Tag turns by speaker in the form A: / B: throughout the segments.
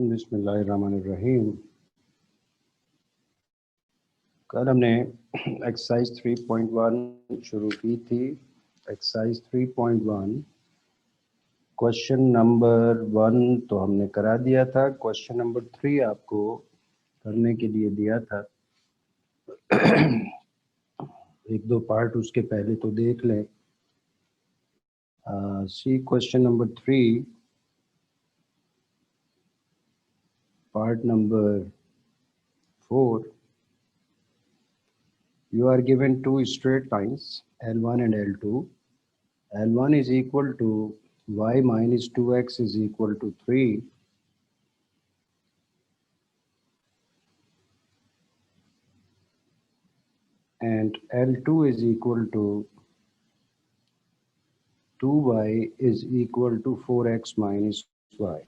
A: बिस्मिल्लाहिर्रहमानिर्रहीम। कल हमने एक्सरसाइज 3.1 शुरू की थी। एक्सरसाइज 3.1 क्वेश्चन नंबर 1 तो हमने करा दिया था। क्वेश्चन नंबर 3 आपको करने के लिए दिया था। एक दो पार्ट उसके पहले तो देख लें। C question number 3 part number 4. You are given two straight lines L1 and L2. L1 is equal to y minus 2x is equal to 3. And L2 is equal to 2y is equal to 4x minus y.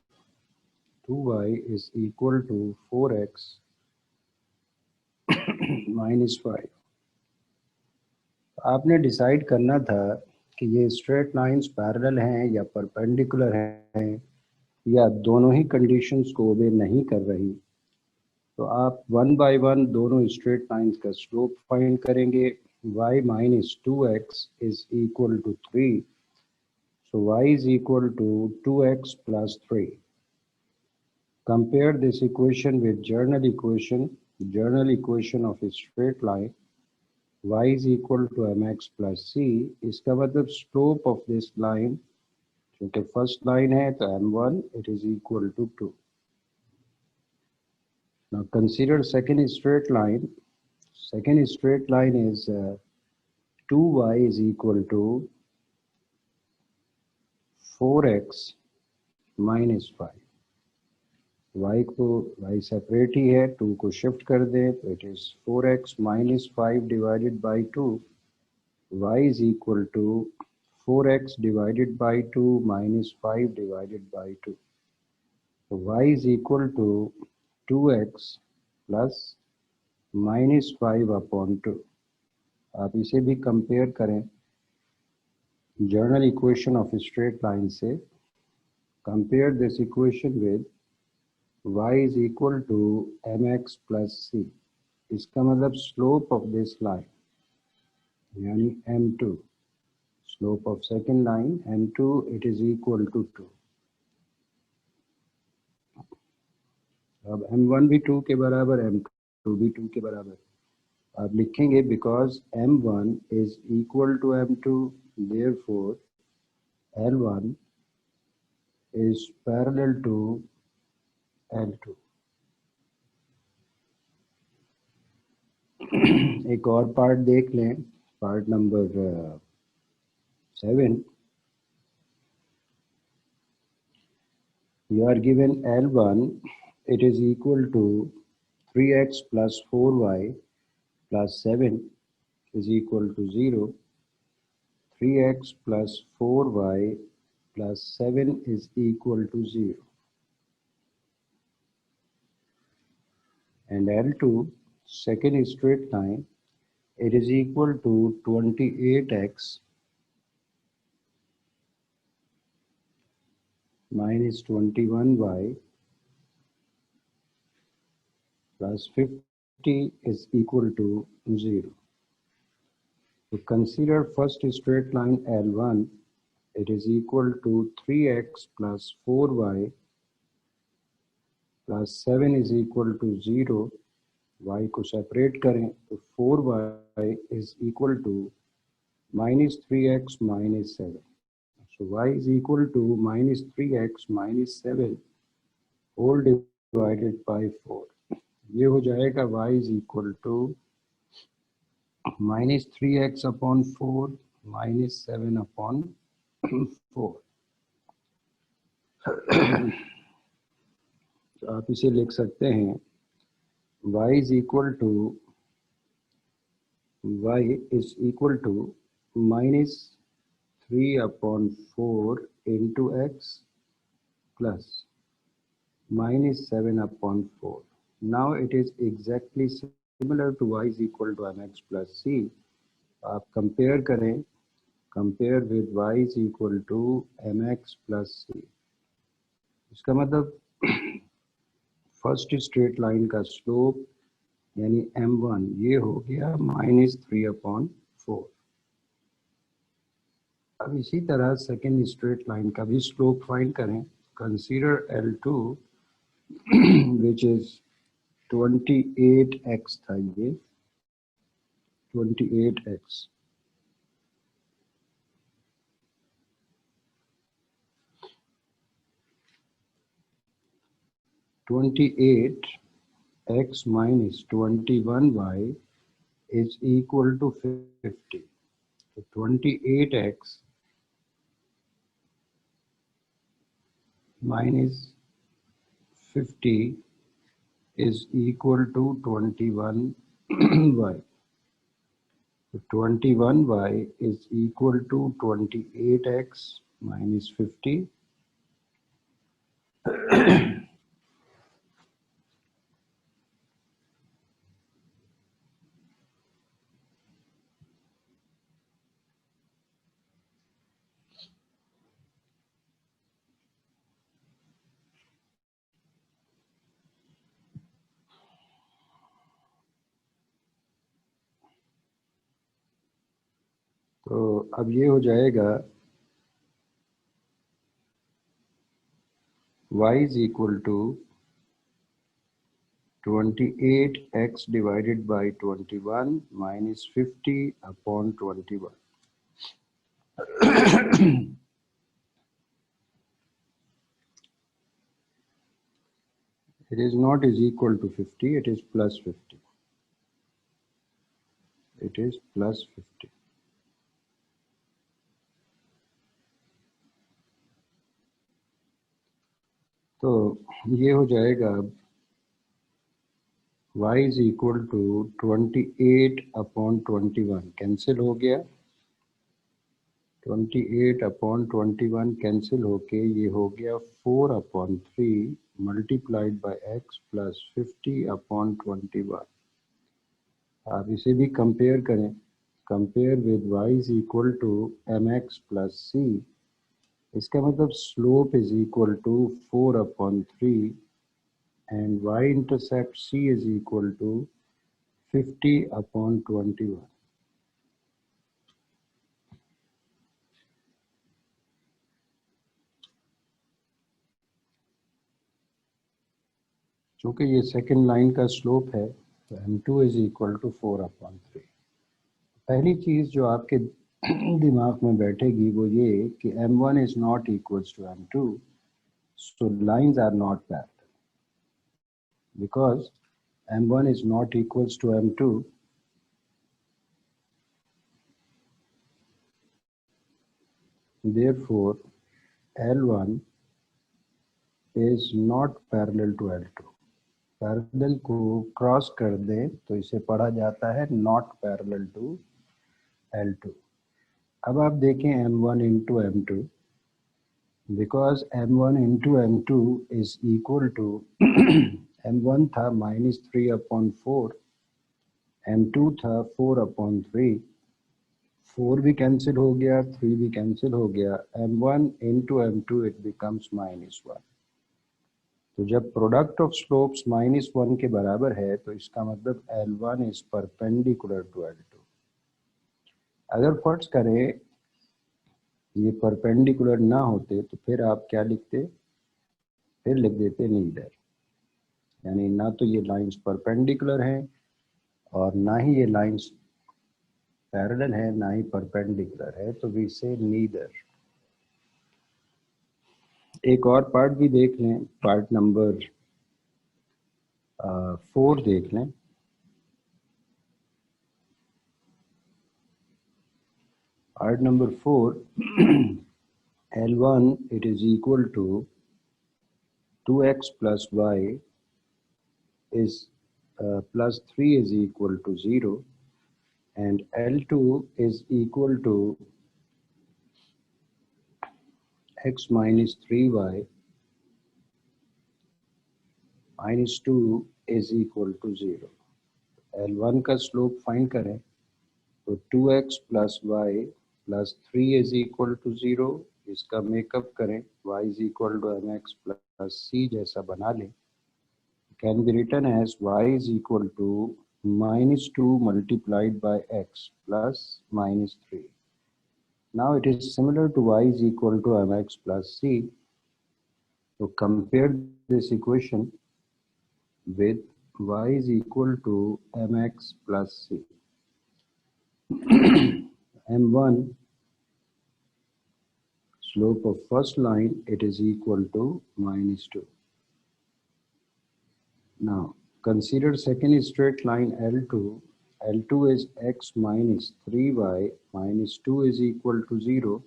A: 2y is equal to 4x minus 5. आपने decide करना था कि ये straight lines parallel हैं या perpendicular हैं या दोनों ही कंडीशंस को ओबे नहीं कर रही। तो आप वन बाय वन दोनों स्ट्रेट लाइंस का स्लोप फाइंड करेंगे। y minus 2x is equal to 3. So y is equal to 2x plus 3. Compare this equation with journal equation. Journal equation of a straight line y is equal to mx plus c. इसका मतलब slope of this line, क्योंकि first line है तो m1 it is equal to 2. Now consider second straight line. Second straight line is 2y is equal to 4x minus 5. y को y separate ही है, 2 को shift कर दें तो it is 4x minus 5 divided by 2. y is equal to 4x divided by 2 minus 5 divided by 2. So y is equal to 2x plus minus 5 upon 2. आप इसे भी compare करें general equation of straight line से। Compare this equation with y is equal to mx plus c. इसका मतलब slope of this line यानी m2, slope of second line m2 it is equal to 2. अब m1 भी 2 के बराबर, m2 भी 2 के बराबर। आप लिखेंगे because m1 is equal to m2, therefore L1 is parallel to L2. एक और पार्ट देख लें, part number 7. You are given L1, it is equal to 3x plus 4y plus 7 is equal to 0. 3x plus 4y plus 7 is equal to 0. And L2, second straight line, it is equal to 28x minus 21y plus 50 is equal to 0. To consider first straight line L1, it is equal to 3x plus 4y plus 7 is equal to 0. y को separate करें तो 4y is equal to minus 3x minus 7. So y is equal to minus 3x minus 7 whole divided by 4. ये हो जाएगा y is equal to minus 3x upon 4 minus 7 upon 4. तो आप इसे लिख सकते हैं y is equal to minus 3 upon 4 into x plus minus 7 upon 4. Now it is exactly similar to y is equal to mx plus c. आप compare करें, compare with y is equal to mx plus c. इसका मतलब first straight line का slope यानी m1 ये हो गया -3/4। अब इसी तरह सेकेंड स्ट्रेट लाइन का भी स्लोप फाइंड करें। Consider L2 which is 28x था, ये 28x। x minus 21y is equal to 50. So 28x minus 50 is equal to 21y. So 21y is equal to 28x minus 50. तो अब ये हो जाएगा y is equal to 28x divided by 21 minus 50 upon 21. It is not is equal to 50, it is plus 50. It is plus 50. तो ये हो जाएगा अब y is equal to 28 upon 21 cancel हो गया, 28 upon 21 कैंसिल होके ये हो गया 4 upon 3 multiplied by x plus 50 upon 21. आप इसे भी कंपेयर करें, compare with y is equal to mx plus c, इसका मतलब slope is equal to 4 upon 3 and y intercept c is equal to 50 upon 21. चूँकि ये सेकेंड लाइन का slope है तो m2 is equal to 4 upon 3। पहली चीज़ जो आपके दिमाग में बैठेगी वो ये कि m1 is not equals to m2, so lines are not parallel. Because m1 is not equals to m2, therefore L1 is not parallel to L2. Parallel को क्रॉस कर दें तो इसे पढ़ा जाता है नॉट पैरेलल टू L2। अब आप देखें M1 into M2, because M1 into M2 is equal to M1 था -3/4, M2 था 4/3, 4 भी कैंसिल हो गया, 3 भी कैंसिल हो गया, M1 into M2 it becomes -1। तो जब प्रोडक्ट ऑफ स्लोप्स -1 के बराबर है तो इसका मतलब L1 is perpendicular to L2। अगर फर्ज करें ये परपेंडिकुलर ना होते तो फिर आप क्या लिखते, फिर लिख देते नीदर, यानी ना तो ये लाइंस परपेंडिकुलर हैं और ना ही ये लाइंस पैरेलल है, ना ही परपेंडिकुलर है, तो वी से नीदर। एक और पार्ट भी देख लें, पार्ट नंबर 4 देख लें। Part number 4 L1 it is equal to 2x plus y is plus 3 is equal to 0 and L2 is equal to x minus 3y minus 2 is equal to 0। L1 का slope find करें तो 2x plus y plus 3 is equal to 0, इसका makeup करें y is equal to mx plus c जैसा बना लें। can be written as y is equal to minus 2 multiplied by x plus minus 3. Now it is similar to y is equal to mx plus c. So compare this equation with y is equal to mx plus c. m1 slope of first line, it is equal to minus 2. Now consider second straight line L2. L2 is x minus 3y minus 2 is equal to 0.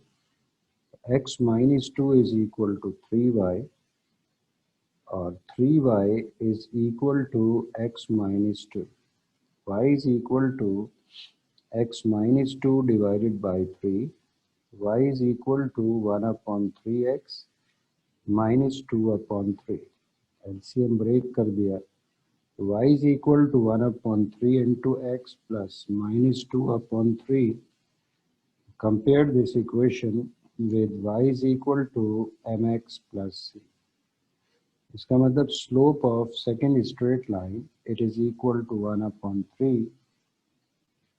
A: X minus 2 is equal to 3y, or 3y is equal to x minus 2. Y is equal to x minus 2 divided by 3. Y is equal to 1 upon 3x minus 2 upon 3. LCM break कर दिया. Y is equal to 1 upon 3 into x plus minus 2 upon 3. Compare this equation with y is equal to mx plus c. इसका मतलब slope of second straight line it is equal to 1 upon 3.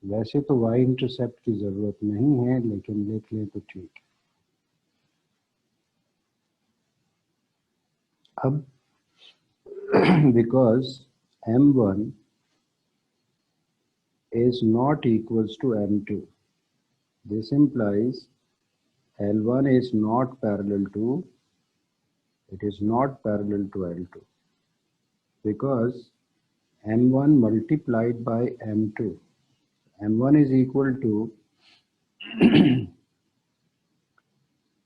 A: वैसे तो y intercept की ज़रूरत नहीं है, लेकिन लिख लें तो ठीक है. अब because m1 is not equals to m2, this implies L1 is not parallel to, it is not parallel to L2, because m1 multiplied by m2, m1 is equal to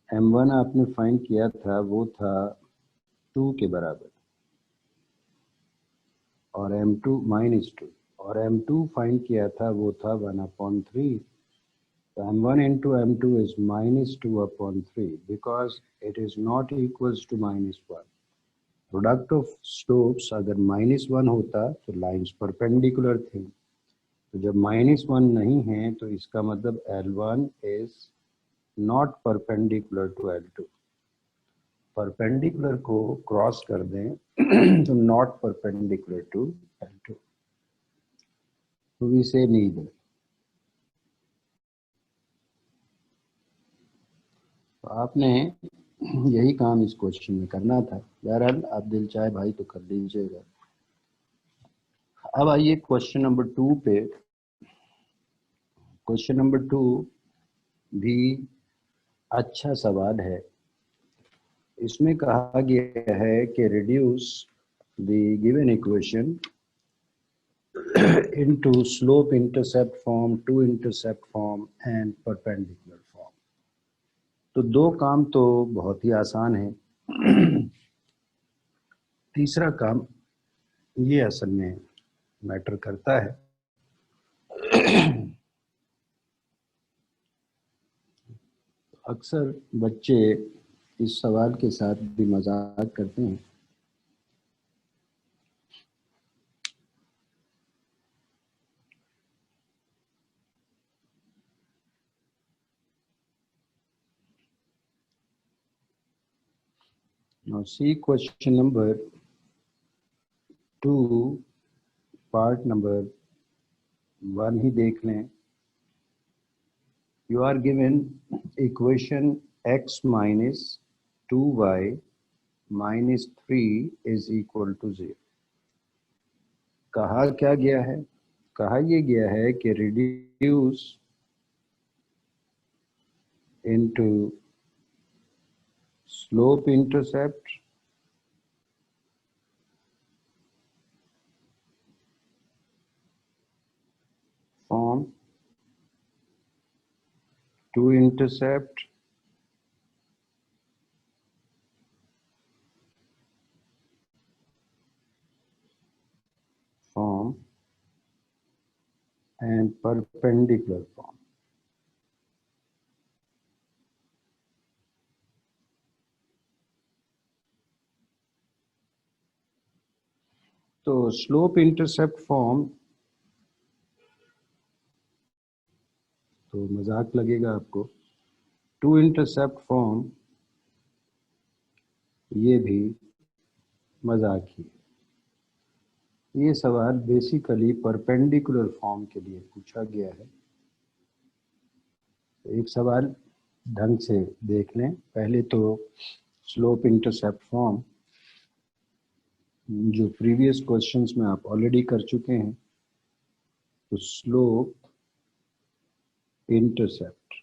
A: m1 आपने फाइंड किया था वो था 2 के बराबर, और m2 minus 2, और m2 find किया था वो था 1 upon 3. So m1 into m2 is minus 2 upon 3 because it is not equals to minus 1. Product of slopes अगर minus 1 होता तो lines perpendicular थी. तो जब minus 1 नहीं है तो इसका मतलब L1 is not perpendicular to L2. Perpendicular को क्रॉस कर दें तो not perpendicular to L2. So we say neither. तो आपने यही काम इस क्वेश्चन में करना था. बहरहाल आप दिल चाहे भाई तो कर लीजिएगा. अब आइए क्वेश्चन नंबर 2 पे. क्वेश्चन नंबर 2 भी अच्छा सवाल है. इसमें कहा गया है कि reduce the given equation into slope intercept form, two intercept form and perpendicular form. तो दो काम तो बहुत ही आसान है. तीसरा काम ये असल में मैटर करता है. अक्सर बच्चे इस सवाल के साथ भी मजाक करते हैं. Now see question number 2 part number 1 ही देख लें. You are given equation x minus 2y minus 3 is equal to 0. कहा क्या गया है? कहा ये गया है कि reduce into slope intercept form, to intercept form and perpendicular form. तो स्लोप इंटरसेप्ट फॉर्म तो मजाक लगेगा आपको. टू इंटरसेप्ट फॉर्म ये भी मजाक ही. ये सवाल बेसिकली परपेंडिकुलर फॉर्म के लिए पूछा गया है। एक सवाल ढंग से देख लें। पहले तो स्लोप इंटरसेप्ट फॉर्म जो प्रीवियस क्वेश्चंस में आप ऑलरेडी कर चुके हैं, तो स्लोप इंटरसेप्ट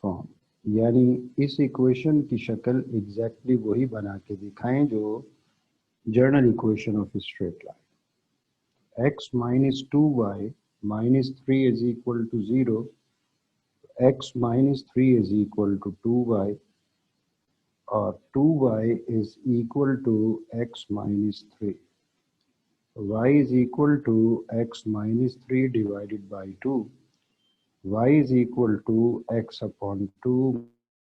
A: फॉर्म, यानी इस इक्वेशन की शक्ल एग्जैक्टली वही बना के दिखाएं जो journal equation of straight line. x minus 2y minus 3 is equal to 0, x minus 3 is equal to 2y, और 2y is equal to x minus 3. y is equal to x minus 3 divided by 2. y is equal to x upon 2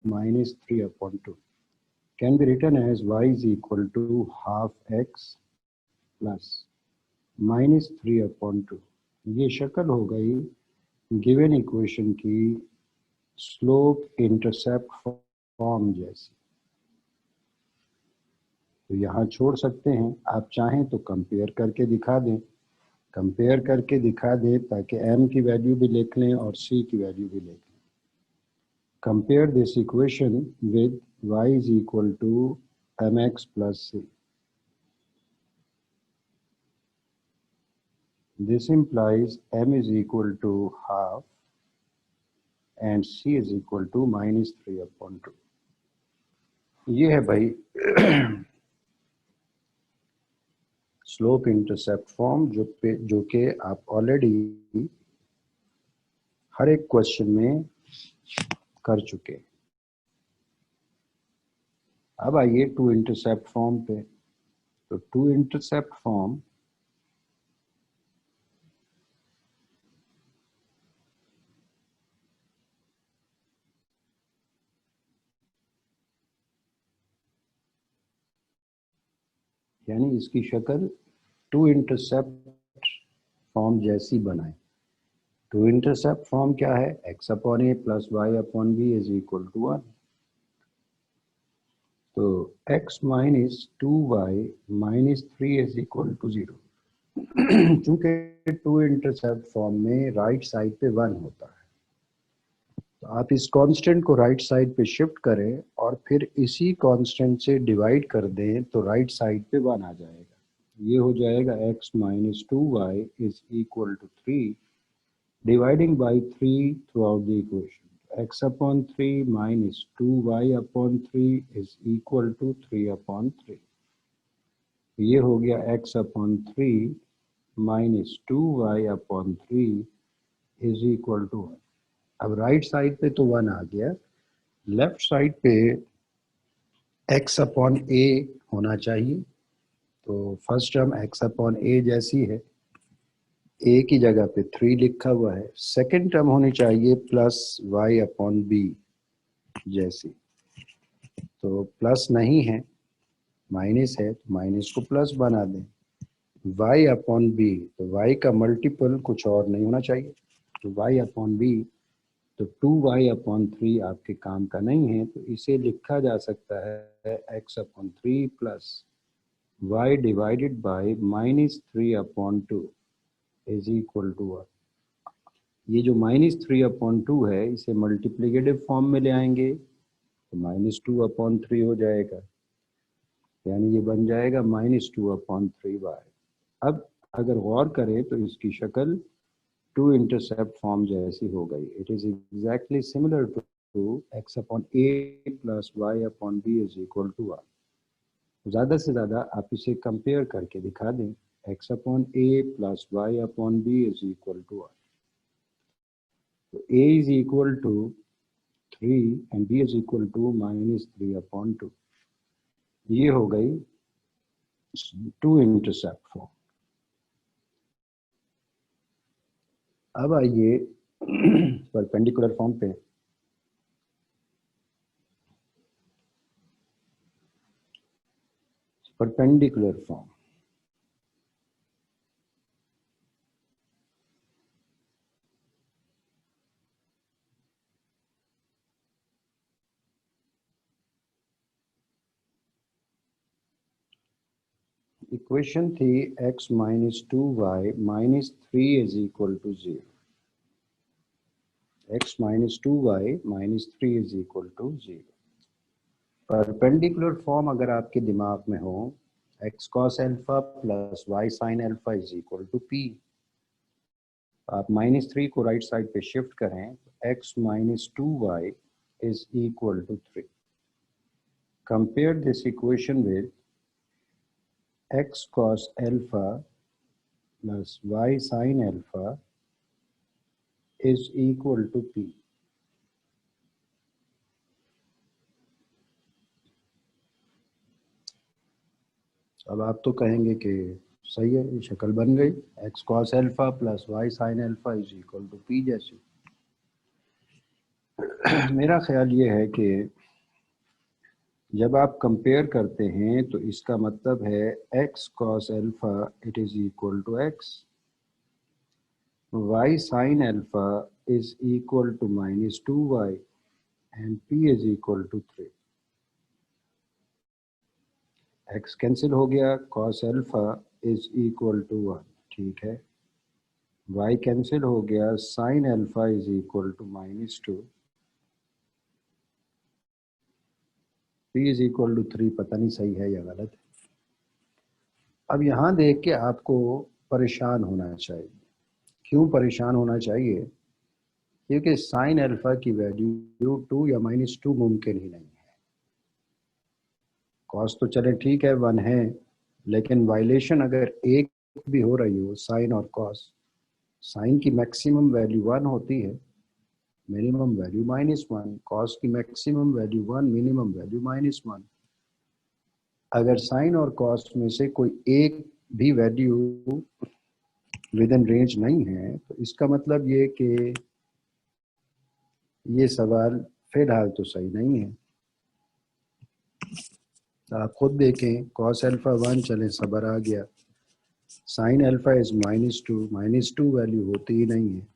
A: minus 3 upon 2. Can be written as y is equal to half x plus minus 3 upon 2. ये शक्ल हो गई given equation की slope intercept form जैसी। तो यहाँ छोड़ सकते हैं, आप चाहें तो कंपेयर करके दिखा दें। कंपेयर करके दिखा दें ताकि m की वैल्यू भी लिख लें और c की वैल्यू भी लिख लें। Compare this equation with y is equal to mx plus c। This implies m is equal to half and c is equal to minus 3 upon 2। ये है भाई स्लोप इंटरसेप्ट फॉर्म जो कि आप ऑलरेडी हर एक क्वेश्चन में कर चुके। अब आइए टू इंटरसेप्ट फॉर्म पे। तो टू इंटरसेप्ट फॉर्म यानी इसकी शक्ल टू इंटरसेप्ट फॉर्म जैसी बनाए। टू इंटरसेप्ट फॉर्म क्या है? x upon a plus y upon b is equal to 1। तो x minus 2y minus 3 is equal to 0। चूंकि टू इंटरसेप्ट फॉर्म में राइट साइड पे 1 होता है, तो आप इस कांस्टेंट को राइट साइड पे शिफ्ट करें और फिर इसी कांस्टेंट से डिवाइड कर दें तो राइट साइड पे 1 आ जाएगा। ये हो जाएगा x minus 2y is equal to 3 dividing by 3 throughout the equation. x upon 3 minus 2y upon 3 is equal to 3 upon 3। ये हो गया x upon 3 minus 2y upon 3 is equal to 1। अब right side पे तो 1 आ गया, left side पे x upon a होना चाहिए। तो first term x upon a जैसी है, a की जगह पे 3 लिखा हुआ है। सेकंड टर्म होनी चाहिए प्लस y अपॉन b जैसी। तो प्लस नहीं है, माइनस है, तो माइनस को प्लस बना दें। y अपॉन b, तो y का मल्टीपल कुछ और नहीं होना चाहिए, तो y अपॉन b। तो 2y अपॉन 3 आपके काम का नहीं है, तो इसे लिखा जा सकता है x upon 3 plus y divided by minus 3 upon 2 is equal to 1। ये जो माइनस 3 अपॉन 2 है, इसे मल्टीप्लिकेटिव फॉर्म में ले आएंगे तो माइनस 2 अपॉन 3 हो जाएगा, यानी ये बन जाएगा माइनस 2 अपॉन 3y। अब अगर गौर करें तो इसकी शक्ल टू इंटरसेप्ट फॉर्म जैसी हो गई। It is exactly similar to x upon a plus y upon b is equal to 1। ज़्यादा से ज़्यादा आप इसे कंपेयर करके दिखा दें, x upon a plus y upon b is equal to 1। तो a is equal to 3 and b is equal to minus 3 upon 2। ये हो गई टू इंटरसेप्ट फॉर्म। अब आइए परपेंडिकुलर फॉर्म पे। परपेंडिकुलर फॉर्म इक्वेशन थी x minus 2y minus 3 is equal to 0। x minus 2y minus 3 is equal to 0। Perpendicular form अगर आपके दिमाग में हो, x cos alpha plus y sin alpha is equal to p। आप minus 3 को right side पे shift करें, x minus 2y is equal to 3। Compare this equation with x cos alpha plus y sin alpha is equal to p। अब आप तो कहेंगे कि सही है, शक्ल बन गई, x cos alpha plus y sin alpha is equal to p जैसी। मेरा ख्याल ये है कि जब आप कंपेयर करते हैं तो इसका मतलब है x cos alpha it is equal to x, y sin alpha is equal to minus 2y and p is equal to 3। x cancel हो गया, cos alpha is equal to 1, ठीक है। y कैंसिल हो गया, sin alpha is equal to minus 2, p is equal to 3। पता नहीं सही है या गलत है। अब यहाँ देख के आपको परेशान होना चाहिए। क्यों परेशान होना चाहिए? क्योंकि sin अल्फा की वैल्यू 2 या माइनस 2 मुमकिन ही नहीं है। cos तो चले ठीक है 1 है, लेकिन वाइलेशन अगर एक भी हो रही हो sin और cos, sin की मैक्सिमम वैल्यू 1 होती है, मिनिमम वैल्यू -1, cos की मैक्सिमम वैल्यू 1, मिनिमम वैल्यू -1। अगर sin और cos में से कोई एक भी वैल्यू विद इन रेंज नहीं है तो इसका मतलब ये कि ये सवाल फिलहाल तो सही नहीं है। आप खुद देखें, cos अल्फा 1 चले सबर आ गया, sin अल्फा इज -2 वैल्यू होती ही नहीं है,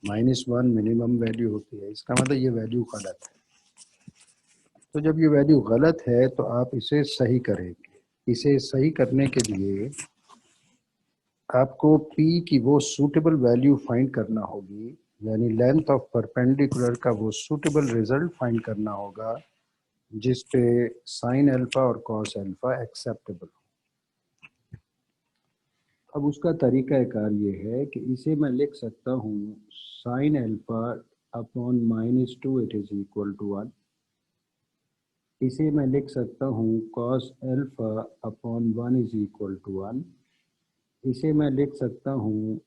A: -1 मिनिमम वैल्यू होती है। इसका मतलब ये वैल्यू गलत है। तो जब ये वैल्यू गलत है तो आप इसे सही करेंगे। इसे सही करने के लिए आपको p की वो सूटेबल वैल्यू फाइंड करना होगी, यानी लेंथ ऑफ परपेंडिकुलर का वो सूटेबल रिजल्ट फाइंड करना होगा जिस पे sin अल्फा और cos अल्फा एक्सेप्टेबल हो। अब उसका तरीका कार ये है कि इसे मैं लिख सकता हूँ sin alpha upon -2 it is equal to 1। इसे मैं लिख सकता हूँ cos alpha upon 1 is equal to 1। इसे मैं लिख सकता हूँ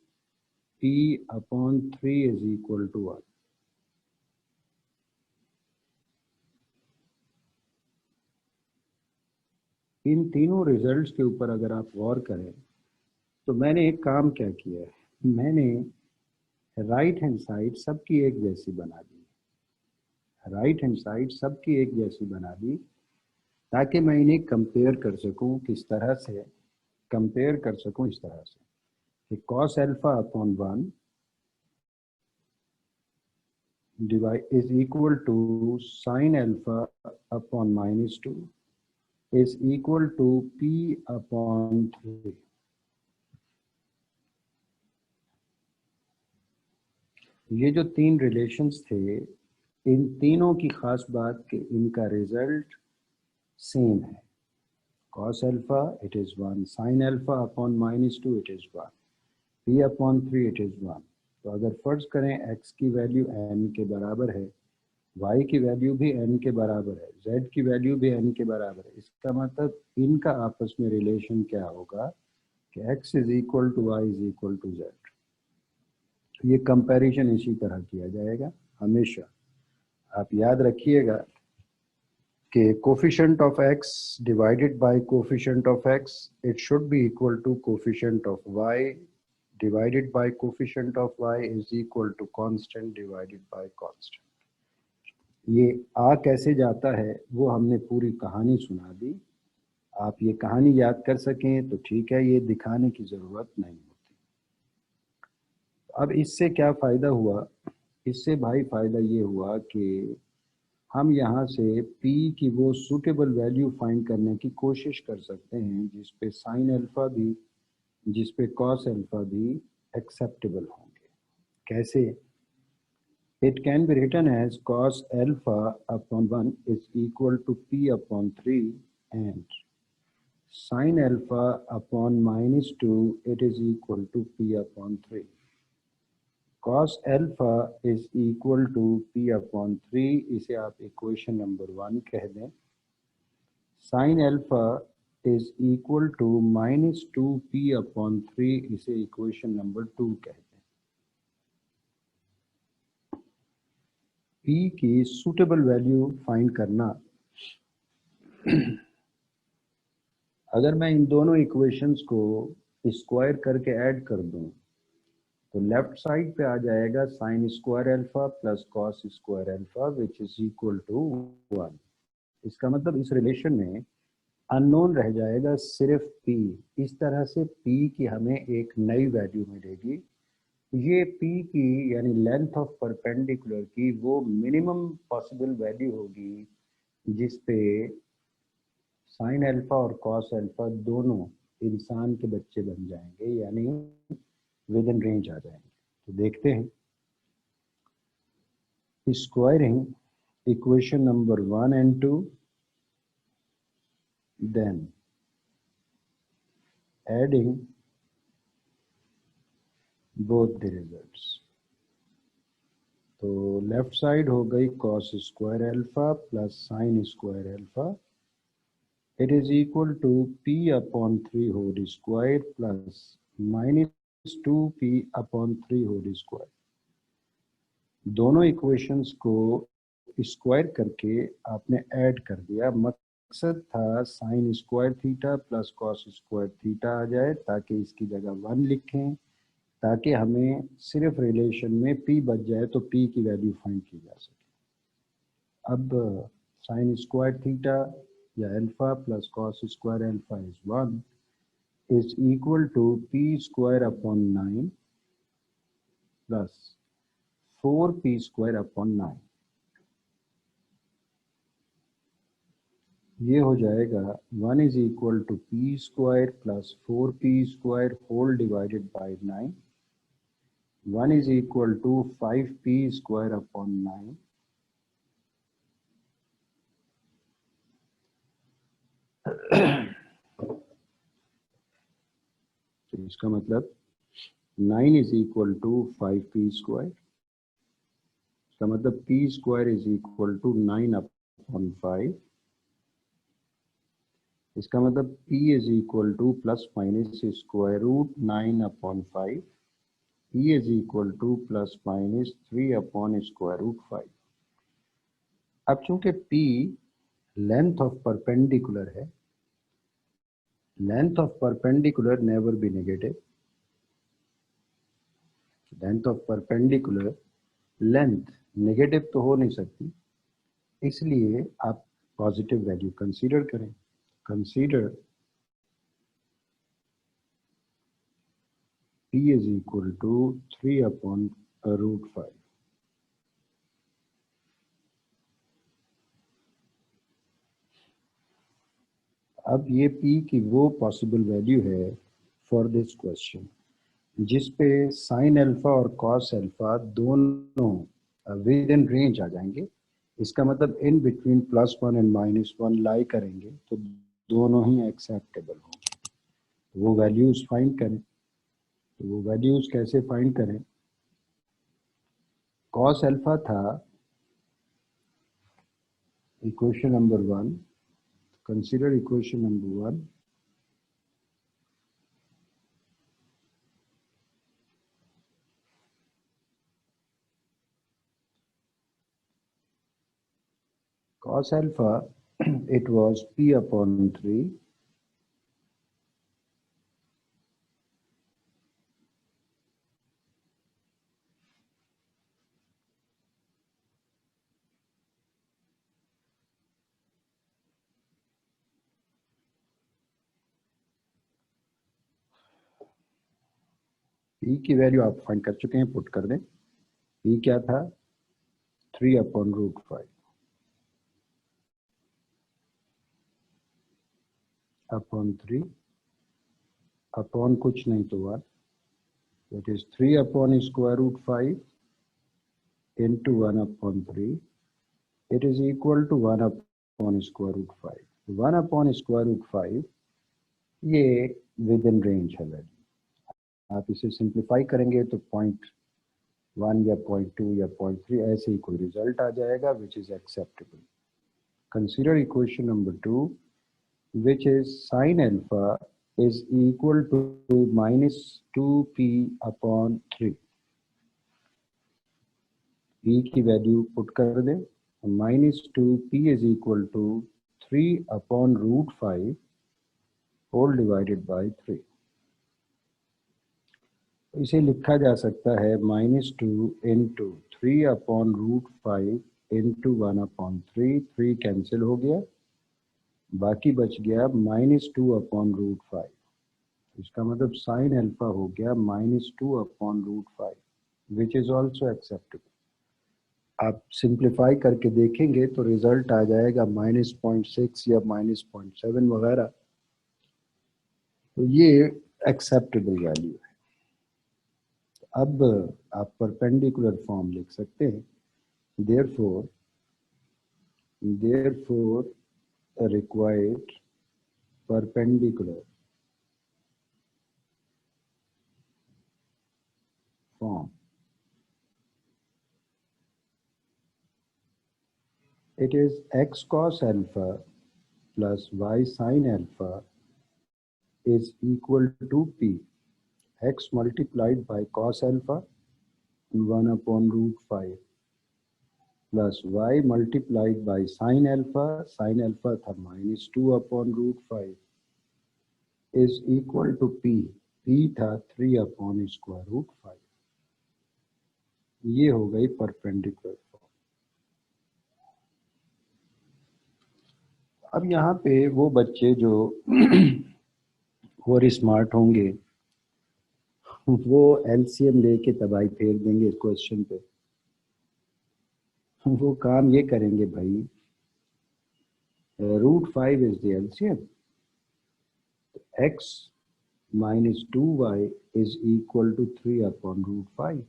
A: p upon 3 is equal to 1। इन तीनों रिजल्ट्स के ऊपर अगर आप गौर करें तो मैंने एक काम क्या किया है, मैंने राइट हैंड साइड सबकी एक जैसी बना दी। राइट हैंड साइड सबकी एक जैसी बना दी ताकि मैं इन्हें कंपेयर कर सकूं। किस तरह से कंपेयर कर सकूं? इस तरह से कि cos alpha upon 1 divide is equal to sin alpha upon -2 is equal to p upon 3। ये जो तीन रिलेशंस थे, इन तीनों की खास बात कि इनका रिजल्ट सेम है। cos alpha it is 1, sin alpha upon -2 it is 1, p upon 3 it is 1। तो अगर फर्ज करें x की वैल्यू n के बराबर है, y की वैल्यू भी n के बराबर है, z की वैल्यू भी n के बराबर है, इसका मतलब इनका आपस में रिलेशन क्या होगा कि x is equal to y is equal to z। ये कंपैरिजन इसी तरह किया जाएगा हमेशा। आप याद रखिएगा कि coefficient of x divided by coefficient of x it should be equal to coefficient of y divided by coefficient of y is equal to constant divided by constant. ये आ कैसे जाता है वो हमने पूरी कहानी सुना दी। आप ये कहानी याद कर सकें तो ठीक है, ये दिखाने की ज़रूरत नहीं होती। अब इससे क्या फ़ायदा हुआ? इससे भाई फ़ायदा ये हुआ कि हम यहाँ से p की वो सूटेबल वैल्यू फाइंड करने की कोशिश कर सकते हैं जिस पे साइन अल्फा भी, जिस पे कॉस अल्फा भी एक्सेप्टेबल होंगे। कैसे? It can be written as cos alpha upon 1 is equal to p upon 3 and sin alpha upon minus 2 it is equal to p upon 3. Cos alpha is equal to p upon 3, इसे आप equation number 1 कह दें। Sin alpha is equal to minus 2p upon 3, इसे equation number 2 कह दें। p की suitable value find करना, अगर मैं इन दोनों इक्वेशंस को स्क्वायर करके ऐड कर दूं तो लेफ्ट साइड पे आ जाएगा sine square alpha plus cos square alpha which is equal to 1। इसका मतलब इस रिलेशन में अननोन रह जाएगा सिर्फ p। इस तरह से p की हमें एक नई वैल्यू मिलेगी। ये p की यानी लेंथ ऑफ परपेंडिकुलर की वो मिनिमम पॉसिबल वैल्यू होगी जिस पे साइन अल्फा और कॉस अल्फा दोनों इंसान के बच्चे बन जाएंगे, यानी विद इन रेंज आ जाएंगे। तो देखते हैं, squaring equation number 1 and 2, then adding both the results। तो लेफ्ट साइड हो गई cos square alpha plus sine square alpha, it is equal to p upon 3 whole square plus minus 2p upon 3 whole square. दोनों equations को square करके आपने add कर दिया। मकसद था sine square theta plus cos square theta आ जाए ताकि इसकी जगह 1 लिखें, ताकि हमें सिर्फ रिलेशन में p बच जाए तो p की वैल्यू फाइंड की जा सके। अब साइन स्क्वायर थीटा या alpha plus cos square alpha is 1 is equal to p square upon 9 plus 4p square upon 9। ये हो जाएगा 1 is equal to p square plus 4p square whole divided by 9। 1 is equal to 5p square upon 9। तो इसका मतलब 9 is equal to 5p square। इसका मतलब p square is equal to 9 upon 5। इसका मतलब p is equal to plus minus square root 9 upon 5। p is equal to plus minus 3 upon square root 5। अब चूंकि p length of perpendicular है, length of perpendicular never be negative. Length of perpendicular length negative तो हो नहीं सकती, इसलिए आप positive value consider करें। Consider p is equal to 3 upon root 5। अब ये p की वो पॉसिबल वैल्यू है फॉर दिस क्वेश्चन जिस पे साइन अल्फा और कॉस अल्फा दोनों विद इन रेंज आ जाएंगे। इसका मतलब इन बिटवीन +1 एंड -1 लाई करेंगे तो दोनों ही एक्सेप्टेबल होंगे। वो वैल्यूज फाइंड करें। तो वो वैल्यूज कैसे फाइंड करें? कॉस अल्फा था equation number 1। Consider equation number 1। cos alpha it was p upon 3 p की वैल्यू आप फाइंड कर चुके हैं, पुट कर दें। p क्या था? 3 upon root 5। अपॉन 3 अपॉन कुछ नहीं तो 1, that is 3 upon square root 5 into 1 upon 3, it is equal to 1 upon square root 5. 1 upon square root 5 ये विद इन रेंज है वैल्यू। आप इसे सिंप्लीफाई करेंगे तो 0.1 या 0.2 या 0.3 ऐसे ही कोई रिजल्ट आ जाएगा which is acceptable. Consider equation number 2 which is sin alpha is equal to minus 2p upon 3। p की वैल्यू पुट कर दें, minus 2p is equal to 3 upon root 5 whole divided by 3। इसे लिखा जा सकता है -2 into 3 upon root 5 into 1 upon 3, 3 cancel हो गया, बाकी बच गया -2 अपॉन रूट 5। इसका मतलब साइन अल्फा हो गया -2 upon root 5 which is also acceptable. आप सिंप्लीफाई करके देखेंगे तो रिजल्ट आ जाएगा -0.6 या -0.7 वगैरह, तो ये एक्सेप्टेबल वैल्यू है। अब आप परपेंडिकुलर फॉर्म लिख सकते हैं, therefore required perpendicular form, it is x cos alpha plus y sin alpha is equal to p, x multiplied by cos alpha 1 upon root 5 plus y multiplied by sin alpha था -2 upon root 5 is equal to p था 3 upon square root 5। ये हो गई perpendicular form. अब यहाँ पे वो बच्चे जो और स्मार्ट होंगे वो एलसीएम लेके तबाही फेर देंगे इस क्वेश्चन पे। वो काम ये करेंगे भाई, root 5 is the LCM, x minus 2y is equal to 3 upon root 5।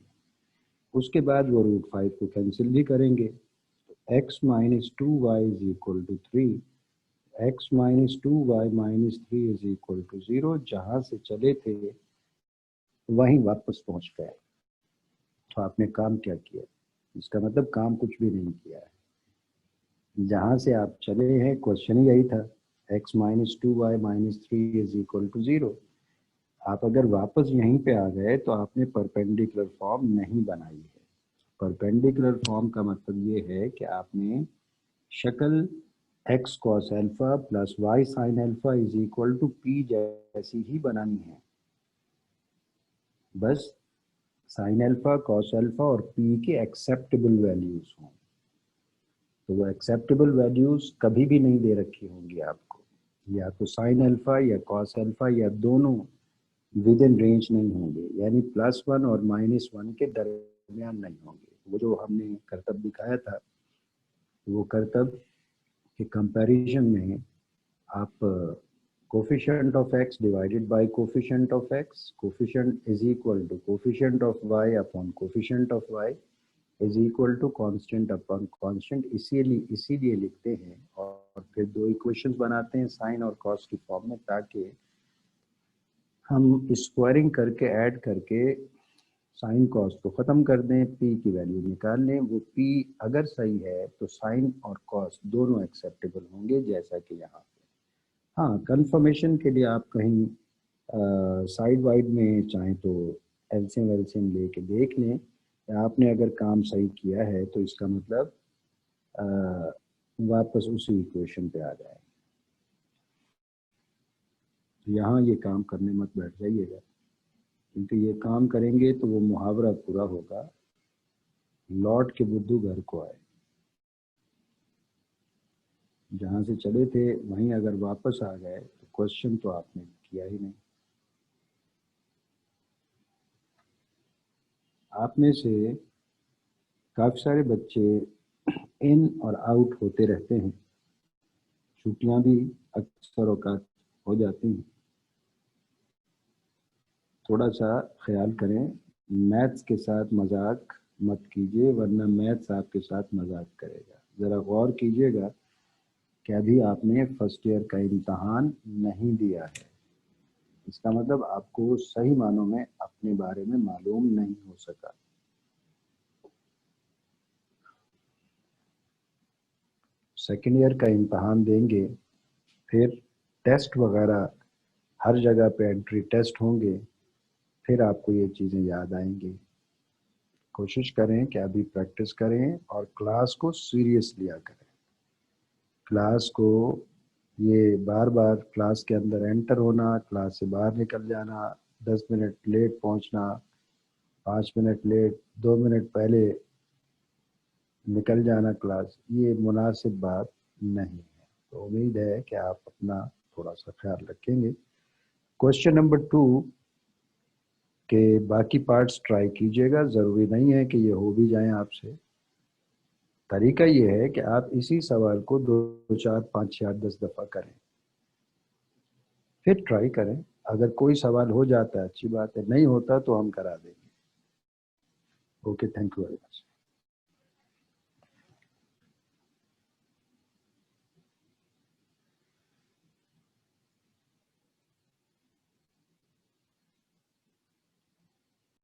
A: उसके बाद वो रूट 5 को कैंसिल भी करेंगे, x minus 2y is equal to 3, x minus 2y minus 3 is equal to 0। जहाँ से चले थे वहीं वापस पहुँच गए। तो आपने काम क्या किया? इसका मतलब काम कुछ भी नहीं किया है। जहाँ से आप चले हैं क्वेश्चन ही यही था, x minus 2y minus 3 is equal to 0। आप अगर वापस यहीं पे आ गए तो आपने परपेंडिकुलर फॉर्म नहीं बनाई है। परपेंडिकुलर फॉर्म का मतलब ये है कि आपने शक्ल x cos alpha plus y sin alpha is equal to p जैसी ही बनानी है। बस साइन अल्फा कॉस अल्फा और p के एक्सेप्टेबल वैल्यूज हों। तो वो एक्सेप्टेबल वैल्यूज कभी भी नहीं दे रखी होंगी आपको, या तो साइन अल्फा या कॉस अल्फा या दोनों विद इन रेंज नहीं होंगे, यानी +1 और -1 के दरमियान नहीं होंगे। वो जो हमने करतब दिखाया था, वो करतब के कंपैरिजन में आप coefficient of x divided by coefficient of x, coefficient is equal to coefficient of y upon coefficient of y is equal to constant upon constant, इसीलिए लिखते हैं। और फिर दो इक्वेशंस बनाते हैं साइन और कॉस की फॉर्म में, ताकि हम स्क्वायरिंग करके ऐड करके साइन कॉस को ख़त्म कर दें, p की वैल्यू निकाल लें। वो p अगर सही है तो साइन और कॉस दोनों एक्सेप्टेबल होंगे, जैसा कि यहाँ पे। हाँ, कंफर्मेशन के लिए आप कहीं साइड वाइड में चाहें तो एलसीएम वेलसीएम लेके देख लें। आपने अगर काम सही किया है तो इसका मतलब वापस उसी इक्वेशन पे आ जाए। यहाँ ये काम करने मत बैठ जाइएगा, क्योंकि ये काम करेंगे तो वो मुहावरा पूरा होगा, लौट के बुद्धू घर को आए। जहाँ से चले थे वहीं अगर वापस आ गए तो क्वेश्चन तो आपने किया ही नहीं। आप में से काफ़ी सारे बच्चे इन और आउट होते रहते हैं, छुट्टियां भी अक्सर औकात हो जाती हैं। थोड़ा सा ख्याल करें, मैथ्स के साथ मजाक मत कीजिए वरना मैथ्स आपके साथ मजाक करेगा। ज़रा गौर कीजिएगा कि अभी आपने फर्स्ट ईयर का इम्तहान नहीं दिया है, इसका मतलब आपको सही मानों में अपने बारे में मालूम नहीं हो सका। सेकेंड ईयर का इम्तहान देंगे, फिर टेस्ट वगैरह हर जगह पे एंट्री टेस्ट होंगे, फिर आपको ये चीज़ें याद आएंगी। कोशिश करें कि अभी प्रैक्टिस करें और क्लास को सीरियस लिया करें। क्लास को ये बार बार क्लास के अंदर एंटर होना, क्लास से बाहर निकल जाना, 10 मिनट लेट पहुंचना, 5 मिनट लेट, 2 मिनट पहले निकल जाना क्लास, ये मुनासिब बात नहीं है। तो उम्मीद है कि आप अपना थोड़ा सा ख्याल रखेंगे। क्वेश्चन नंबर 2 के बाकी पार्ट्स ट्राई कीजिएगा, ज़रूरी नहीं है कि ये हो भी जाएं आपसे। तरीका ये है कि आप इसी सवाल को 2 4 5 6 8 10 दफ़ा करें, फिर ट्राई करें। अगर कोई सवाल हो जाता है अच्छी बात है, नहीं होता तो हम करा देंगे। Okay, thank you very much.